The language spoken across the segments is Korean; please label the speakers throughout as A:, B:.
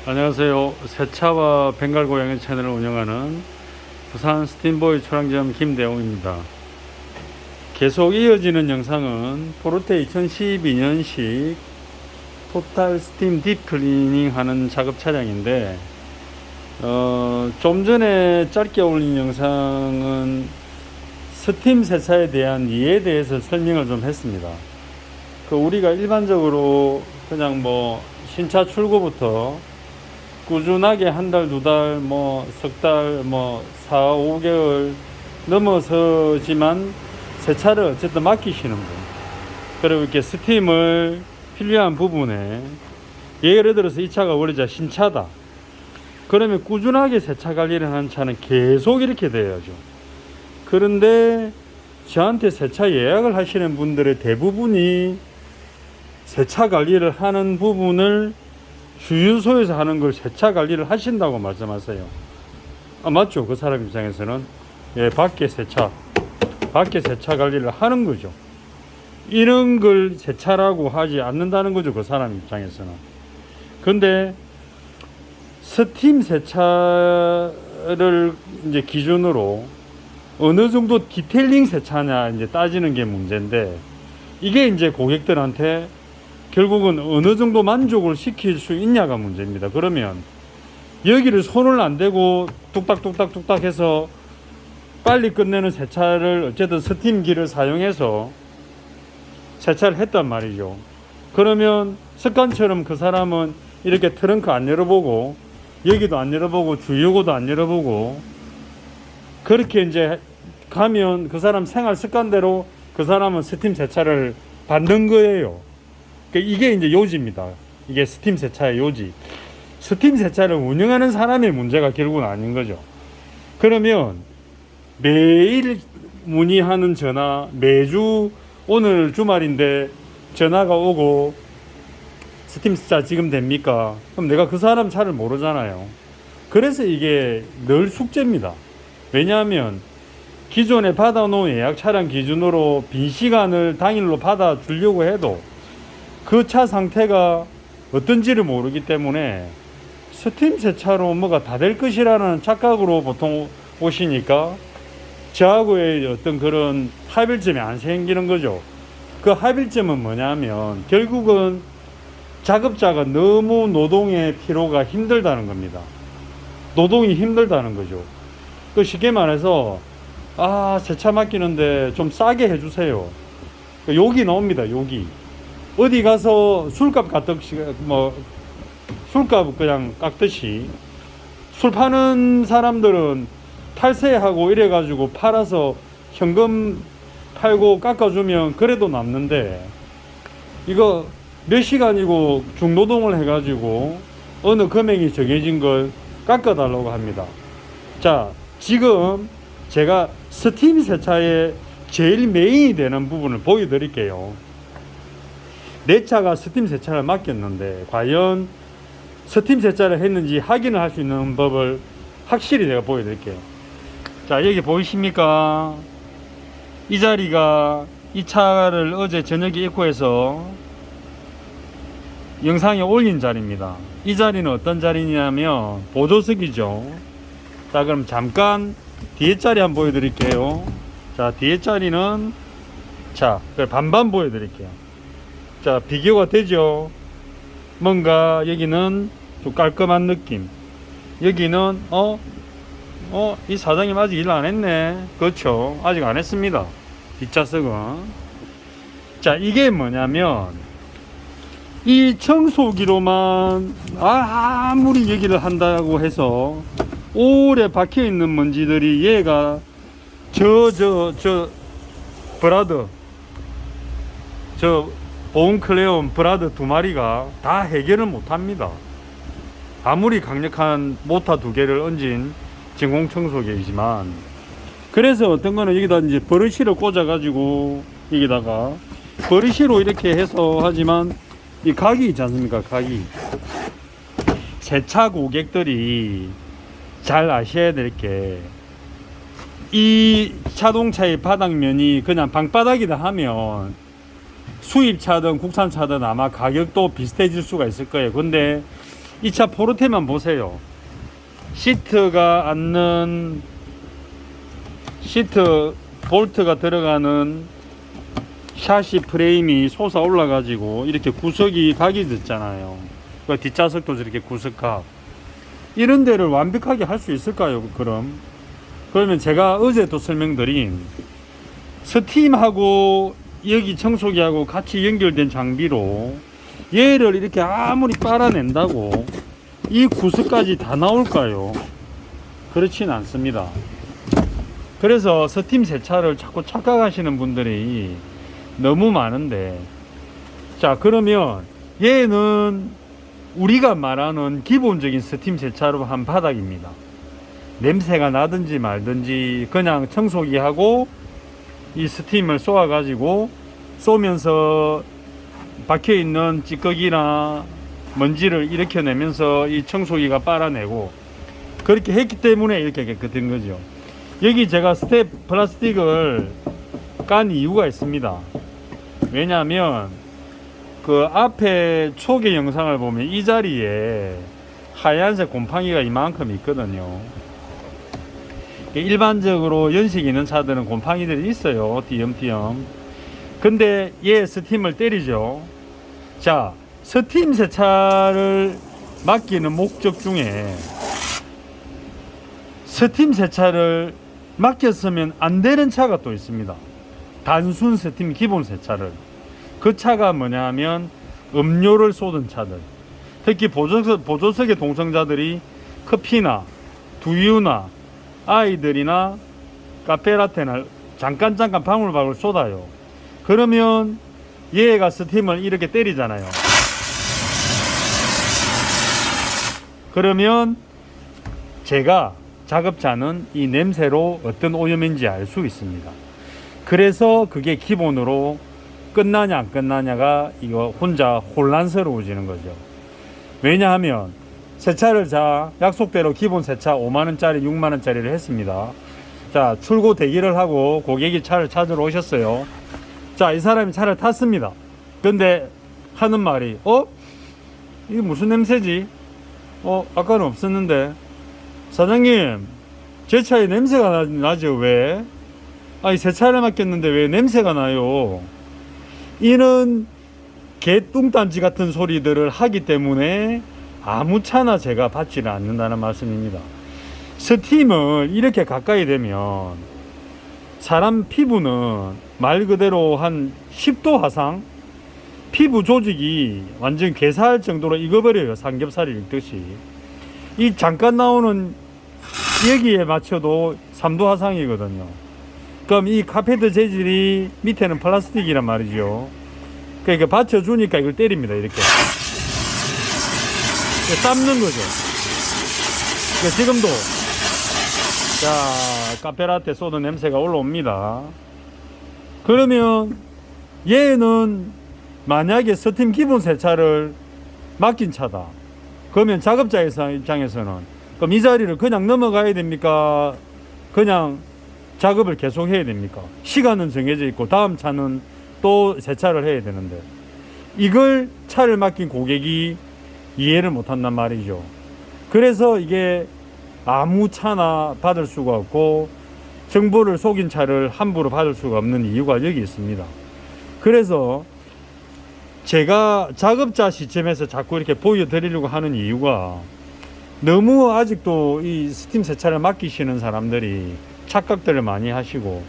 A: 안녕하세요. 새차와 벵갈고양이 채널을 운영하는 부산 스팀보이 초량점 김대웅입니다. 계속 이어지는 영상은 포르테 2012년식 토탈 스팀 딥 클리닝 하는 작업 차량인데 좀 전에 짧게 올린 영상은 스팀 세차에 대한 이해에 대해서 설명을 좀 했습니다. 우리가 일반적으로 그냥 신차 출고부터 꾸준하게 한 달, 두 달, 석 달, 4, 5개월 넘어서지만 세차를 어쨌든 맡기시는 분. 그리고 이렇게 스팀을 필요한 부분에 예를 들어서 이 차가 원래 신차다. 그러면 꾸준하게 세차 관리를 하는 차는 계속 이렇게 돼야죠. 그런데 저한테 세차 예약을 하시는 분들의 대부분이 세차 관리를 하는 부분을 주유소에서 하는 걸 세차 관리를 하신다고 말씀하세요. 맞죠? 그 사람 입장에서는 밖에 세차 관리를 하는 거죠. 이런 걸 세차라고 하지 않는다는 거죠. 그 사람 입장에서는. 근데 스팀 세차를 이제 기준으로 어느 정도 디테일링 세차냐 이제 따지는 게 문제인데, 이게 이제 고객들한테 결국은 어느 정도 만족을 시킬 수 있냐가 문제입니다. 그러면 여기를 손을 안 대고 뚝딱뚝딱 해서 빨리 끝내는 세차를 어쨌든 스팀기를 사용해서 세차를 했단 말이죠. 그러면 습관처럼 그 사람은 이렇게 트렁크 안 열어보고 여기도 안 열어보고 주유구도 안 열어보고 그렇게 이제 가면 그 사람 생활 습관대로 그 사람은 스팀 세차를 받는 거예요. 이게 이제 요지입니다. 이게 스팀 세차의 요지. 스팀 세차를 운영하는 사람의 문제가 결국은 아닌 거죠. 그러면 매일 문의하는 전화, 매주 오늘 주말인데 전화가 오고 스팀 세차 지금 됩니까? 그럼 내가 그 사람 차를 모르잖아요. 그래서 이게 늘 숙제입니다. 왜냐하면 기존에 받아놓은 예약 차량 기준으로 빈 시간을 당일로 받아주려고 해도 그 차 상태가 어떤지를 모르기 때문에 스팀 세차로 뭐가 다 될 것이라는 착각으로 보통 오시니까 저하고의 어떤 그런 합일점이 안 생기는 거죠. 그 합일점은 뭐냐면 결국은 작업자가 너무 노동의 피로가 힘들다는 겁니다. 노동이 힘들다는 거죠. 그 쉽게 말해서 세차 맡기는데 좀 싸게 해주세요. 욕이 나옵니다. 욕이. 어디 가서 술값 깎듯이 술값 그냥 깎듯이 술 파는 사람들은 탈세하고 이래가지고 팔아서 현금 팔고 깎아주면 그래도 남는데, 이거 몇 시간이고 중노동을 해가지고 어느 금액이 정해진 걸 깎아달라고 합니다. 자, 지금 제가 스팀 세차의 제일 메인이 되는 부분을 보여드릴게요. 내 차가 스팀 세차를 맡겼는데 과연 스팀 세차를 했는지 확인을 할 수 있는 법을 확실히 내가 보여드릴게요. 자, 여기 보이십니까? 이 자리가 이 차를 어제 저녁에 입고해서 영상에 올린 자리입니다. 이 자리는 어떤 자리냐면 보조석이죠. 자, 그럼 잠깐 뒤에 자리 한번 보여드릴게요. 자, 뒤에 자리는 반반 보여드릴게요. 자, 비교가 되죠. 뭔가 여기는 좀 깔끔한 느낌, 여기는 이 사장님 아직 일 안 했네. 그렇죠, 아직 안 했습니다. 뒷좌석은. 자, 이게 뭐냐면 이 청소기로만 아무리 얘기를 한다고 해서 오래 박혀 있는 먼지들이 얘가 브라더 보온클레온 브라더 2마리가 다 해결을 못합니다. 아무리 강력한 모터 2개를 얹은 진공청소기이지만. 그래서 어떤 거는 여기다 이제 버릇시를 꽂아가지고 여기다가 버릇시로 이렇게 해서 하지만 이 각이 있지 않습니까? 각이. 세차 고객들이 잘 아셔야 될 게, 이 자동차의 바닥면이 그냥 방바닥이다 하면 수입차든 국산차든 아마 가격도 비슷해질 수가 있을 거예요. 근데 이 차 포르테만 보세요. 시트가 앉는 시트 볼트가 들어가는 샤시 프레임이 솟아 올라가지고 이렇게 구석이 각이 됐잖아요. 뒷좌석도 저렇게 구석각. 이런 데를 완벽하게 할 수 있을까요? 그러면 제가 어제도 설명드린 스팀하고 여기 청소기하고 같이 연결된 장비로 얘를 이렇게 아무리 빨아낸다고 이 구석까지 다 나올까요? 그렇진 않습니다. 그래서 스팀 세차를 자꾸 착각하시는 분들이 너무 많은데, 자, 그러면 얘는 우리가 말하는 기본적인 스팀 세차로 한 바닥입니다. 냄새가 나든지 말든지 그냥 청소기하고 이 스팀을 쏘아 가지고 쏘면서 박혀있는 찌꺼기나 먼지를 일으켜내면서 이 청소기가 빨아내고, 그렇게 했기 때문에 이렇게 깨끗한 거죠. 여기 제가 스텝 플라스틱을 깐 이유가 있습니다. 왜냐하면 그 앞에 초기 영상을 보면 이 자리에 하얀색 곰팡이가 이만큼 있거든요. 일반적으로 연식 있는 차들은 곰팡이들이 있어요. 띄엄띄엄. 근데 얘 스팀을 때리죠. 자, 스팀 세차를 맡기는 목적 중에 스팀 세차를 맡겼으면 안 되는 차가 또 있습니다. 단순 스팀 기본 세차를. 그 차가 뭐냐 하면 음료를 쏟은 차들. 특히 보조석의 동성자들이 커피나 두유나 아이들이나 카페라테나 잠깐 방울방울 쏟아요. 그러면 얘가 스팀을 이렇게 때리잖아요. 그러면 제가 작업자는 이 냄새로 어떤 오염인지 알 수 있습니다. 그래서 그게 기본으로 끝나냐 안 끝나냐가 이거 혼자 혼란스러워지는 거죠. 왜냐하면 세차를 약속대로 기본 세차 5만원짜리 6만원짜리를 했습니다. 자, 출고 대기를 하고 고객이 차를 찾으러 오셨어요. 자, 이 사람이 차를 탔습니다. 근데 하는 말이 이게 무슨 냄새지? 아까는 없었는데 사장님, 제 차에 냄새가 나죠. 왜? 아니, 세차를 맡겼는데 왜 냄새가 나요? 이런 개뚱딴지 같은 소리들을 하기 때문에 아무 차나 제가 받지를 않는다는 말씀입니다. 스팀을 이렇게 가까이 되면 사람 피부는 말 그대로 한 10도 화상, 피부 조직이 완전 괴사할 정도로 익어버려요. 삼겹살이 익듯이. 이 잠깐 나오는 여기에 맞춰도 3도 화상이거든요. 그럼 이 카페트 재질이 밑에는 플라스틱이란 말이죠. 그러니까 받쳐주니까 이걸 때립니다. 이렇게 삶는 거죠. 그러니까 지금도 자, 카페라테 쏟은 냄새가 올라옵니다. 그러면 얘는 만약에 스팀 기본 세차를 맡긴 차다. 그러면 작업자 입장에서는 그럼 이 자리를 그냥 넘어가야 됩니까? 그냥 작업을 계속 해야 됩니까? 시간은 정해져 있고 다음 차는 또 세차를 해야 되는데 이걸 차를 맡긴 고객이 이해를 못한단 말이죠. 그래서 이게 아무 차나 받을 수가 없고 정보를 속인 차를 함부로 받을 수가 없는 이유가 여기 있습니다. 그래서 제가 작업자 시점에서 자꾸 이렇게 보여드리려고 하는 이유가 너무 아직도 이 스팀 세차를 맡기시는 사람들이 착각들을 많이 하시고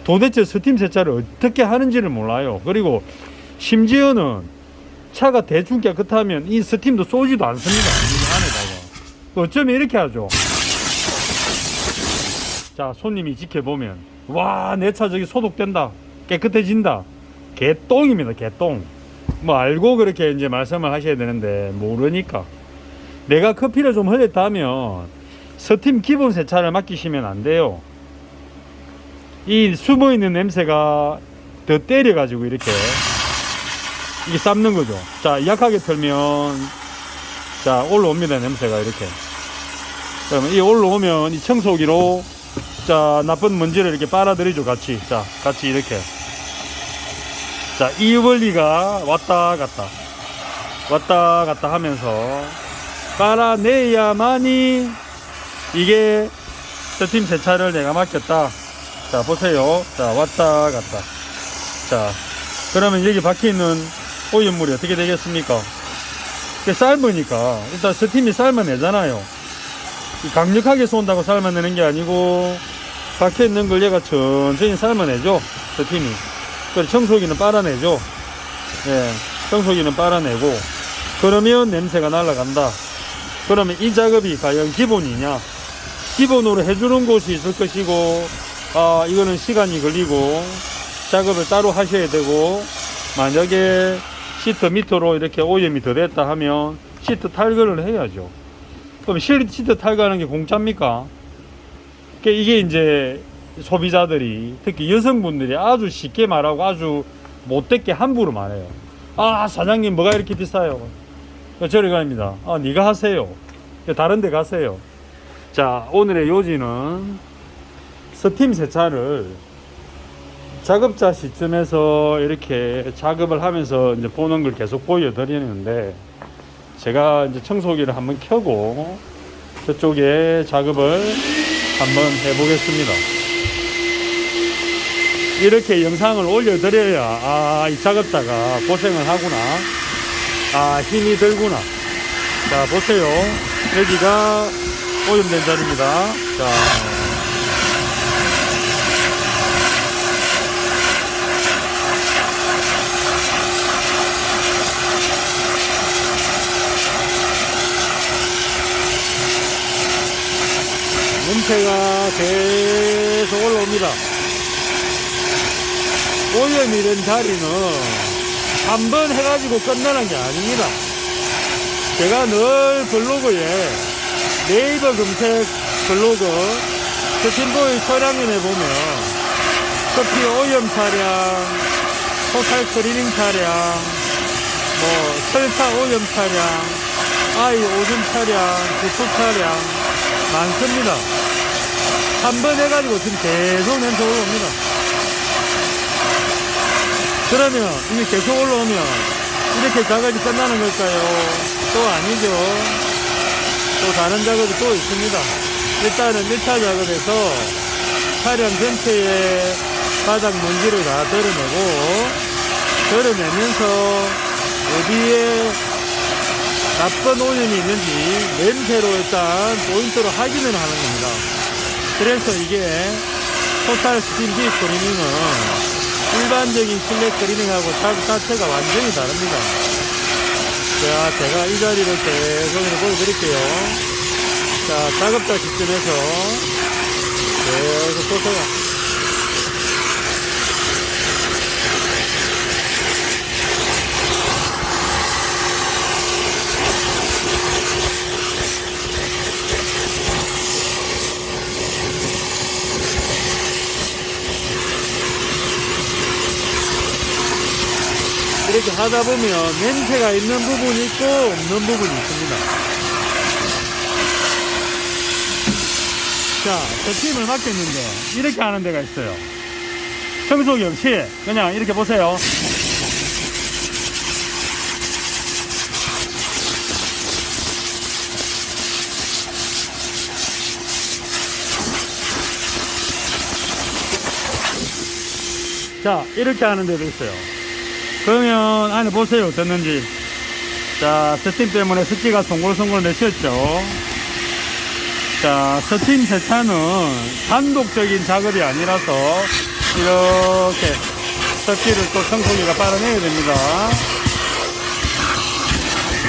A: 도대체 스팀 세차를 어떻게 하는지를 몰라요. 그리고 심지어는 차가 대충 깨끗하면 이 스팀도 쏘지도 않습니다. 이 안에다가. 어쩌면 이렇게 하죠. 자, 손님이 지켜보면 와, 내 차 저기 소독된다, 깨끗해진다. 개똥입니다. 개똥. 뭐 알고 그렇게 이제 말씀을 하셔야 되는데 모르니까. 내가 커피를 좀 흘렸다 하면 스팀 기본 세차를 맡기시면 안 돼요. 이 숨어있는 냄새가 더 때려가지고 이렇게 이게 삶는 거죠. 자, 약하게 털면 자, 올라옵니다. 냄새가 이렇게. 그러면 이 올라오면 이 청소기로 자, 나쁜 먼지를 이렇게 빨아들이죠. 같이. 자, 같이 이렇게. 자, 이 원리가 왔다 갔다 하면서 빨아내야만이 이게 스팀 세차를 내가 맡겼다. 자, 보세요. 자, 왔다 갔다. 자, 그러면 여기 박혀있는 오염물이 어떻게 되겠습니까? 삶으니까 일단 스팀이 삶아내잖아요. 강력하게 쏜다고 삶아내는 게 아니고 박혀있는 걸 얘가 천천히 삶아내죠. 스팀이. 그래서 청소기는 빨아내죠. 예, 청소기는 빨아내고 그러면 냄새가 날아간다. 그러면 이 작업이 과연 기본이냐? 기본으로 해주는 곳이 있을 것이고, 아, 이거는 시간이 걸리고 작업을 따로 하셔야 되고, 만약에 시트 밑으로 이렇게 오염이 더 됐다 하면 시트 탈거를 해야죠. 그럼 시트 탈거하는 게 공짜입니까? 이게 이제 소비자들이, 특히 여성분들이 아주 쉽게 말하고 아주 못되게 함부로 말해요. 아, 사장님 뭐가 이렇게 비싸요? 저리 가입니다. 아, 네가 하세요. 다른 데 가세요. 자, 오늘의 요지는 스팀 세차를 작업자 시점에서 이렇게 작업을 하면서 이제 보는 걸 계속 보여드리는데, 제가 이제 청소기를 한번 켜고 저쪽에 작업을 한번 해보겠습니다. 이렇게 영상을 올려드려야, 아, 이 작업자가 고생을 하구나. 아, 힘이 들구나. 자, 보세요. 여기가 오염된 자리입니다. 자, 냄새가 계속 올라옵니다. 오염이 된 자리는 한 번 해가지고 끝나는 게 아닙니다. 제가 늘 블로그에 네이버 검색 블로그 스팀보이 소량연에 보면 커피 오염 차량, 토탈 클리닝 차량, 뭐 설사 오염 차량, 아이 오줌 차량, 구수 차량 많습니다. 한 번 해가지고 지금 계속 냄새 올라옵니다. 그러면 이게 계속 올라오면 이렇게 작업이 끝나는 걸까요? 또 아니죠. 또 다른 작업이 또 있습니다. 일단은 1차 작업에서 차량 전체에 바닥 먼지를 다 덜어내면서 어디에 나쁜 오염이 있는지 냄새로 일단 포인트로 확인을 하는 겁니다. 그래서 이게 토탈 스팀 딥 클리닝은 일반적인 실내 클리닝하고 작업 자체가 완전히 다릅니다. 자, 제가 이 자리를 계속 보여드릴게요. 자, 작업자 시점에서 계속 보세요. 이렇게 하다 보면 냄새가 있는 부분이 있고 없는 부분이 있습니다. 자, 스팀을 맡겼는데 이렇게 하는 데가 있어요. 청소기 없이 그냥 이렇게 보세요. 자, 이렇게 하는 데도 있어요. 그러면 안에 보세요. 어땠는지. 자, 스팀 때문에 습기가 송골송골 내쉬었죠. 자, 스팀 세차는 단독적인 작업이 아니라서 이렇게 습기를 또 청소기가 빨아내야 됩니다.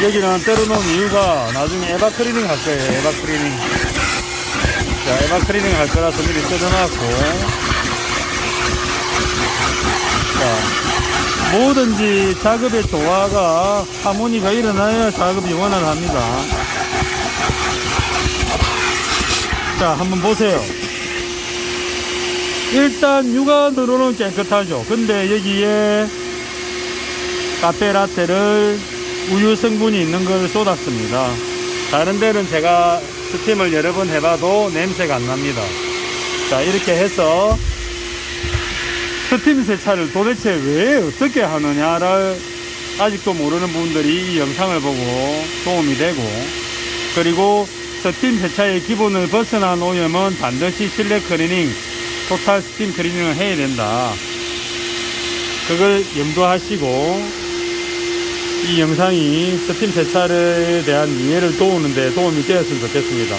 A: 여기는 때려놓은 이유가 나중에 에바 클리닝 할 거예요. 에바 클리닝. 자, 에바 클리닝 할 거라서 미리 뜯어놨고. 자, 뭐든지 작업의 조화가 하모니가 일어나야 작업이 원활합니다. 자, 한번 보세요. 일단 육안으로는 깨끗하죠. 근데 여기에 카페라떼를 우유 성분이 있는 걸 쏟았습니다. 다른 데는 제가 스팀을 여러 번 해봐도 냄새가 안 납니다. 자, 이렇게 해서 스팀 세차를 도대체 왜 어떻게 하느냐를 아직도 모르는 분들이 이 영상을 보고 도움이 되고, 그리고 스팀 세차의 기본을 벗어난 오염은 반드시 실내 클리닝, 토탈 스팀 클리닝을 해야 된다. 그걸 염두하시고 이 영상이 스팀 세차에 대한 이해를 도우는데 도움이 되었으면 좋겠습니다.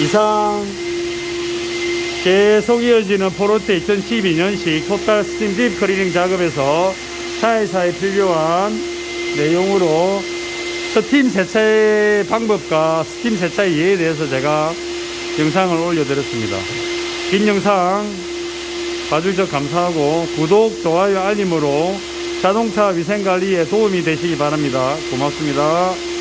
A: 이상 계속 이어지는 포르테 2012년식 토탈 스팀 딥 클리닝 작업에서 차에서에 필요한 내용으로 스팀 세차의 방법과 스팀 세차의 이해에 대해서 제가 영상을 올려드렸습니다. 긴 영상 봐주셔서 감사하고 구독, 좋아요, 알림으로 자동차 위생관리에 도움이 되시기 바랍니다. 고맙습니다.